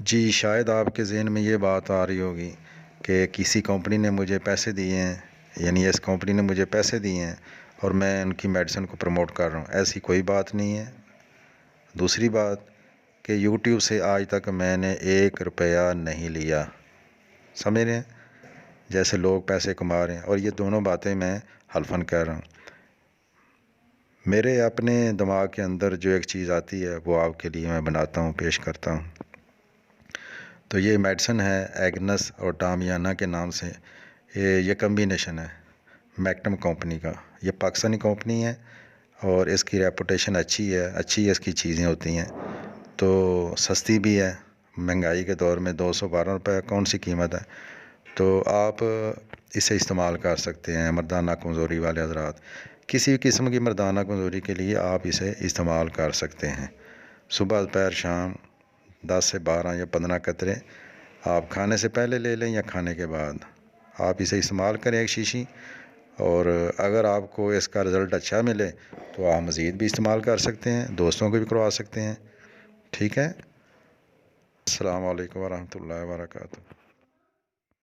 जी, शायद आपके ज़हन में ये बात आ रही होगी कि किसी कंपनी ने मुझे पैसे दिए हैं, यानी इस कंपनी ने मुझे पैसे दिए हैं और मैं उनकी मेडिसिन को प्रमोट कर रहा हूँ। ऐसी कोई बात नहीं है। दूसरी बात कि यूट्यूब से आज तक मैंने 1 रुपया नहीं लिया, समझ रहे हैं? जैसे लोग पैसे कमा रहे हैं, और ये दोनों बातें मैं हल्फ़न कह रहा हूँ। मेरे अपने दिमाग के अंदर जो एक चीज़ आती है वो आपके लिए मैं बनाता हूँ, पेश करता हूँ। तो ये मेडिसिन है एग्नेस और टामियाना के नाम से, ये कम्बिनेशन है मैग्नम कंपनी का। ये पाकिस्तानी कंपनी है और इसकी रेपुटेशन अच्छी है इसकी चीज़ें होती हैं, तो सस्ती भी है। महंगाई के दौर में 212 रुपये कौन सी कीमत है। तो आप इसे इस्तेमाल कर सकते हैं मर्दाना कमज़ोरी वाले हज़रात। किसी भी किस्म की मर्दाना कमज़ोरी के लिए आप इसे इस्तेमाल कर सकते हैं। सुबह दोपहर शाम 10 से 12 या 15 कतरे आप खाने से पहले ले लें या खाने के बाद। आप इसे इस्तेमाल करें 1 शीशी, और अगर आपको इसका रिज़ल्ट अच्छा मिले तो आप मज़ीद भी इस्तेमाल कर सकते हैं, दोस्तों को भी करवा सकते हैं। ठीक है। अस्सलाम वालेकुम वरहमतुल्लाहि वबरकातुहू।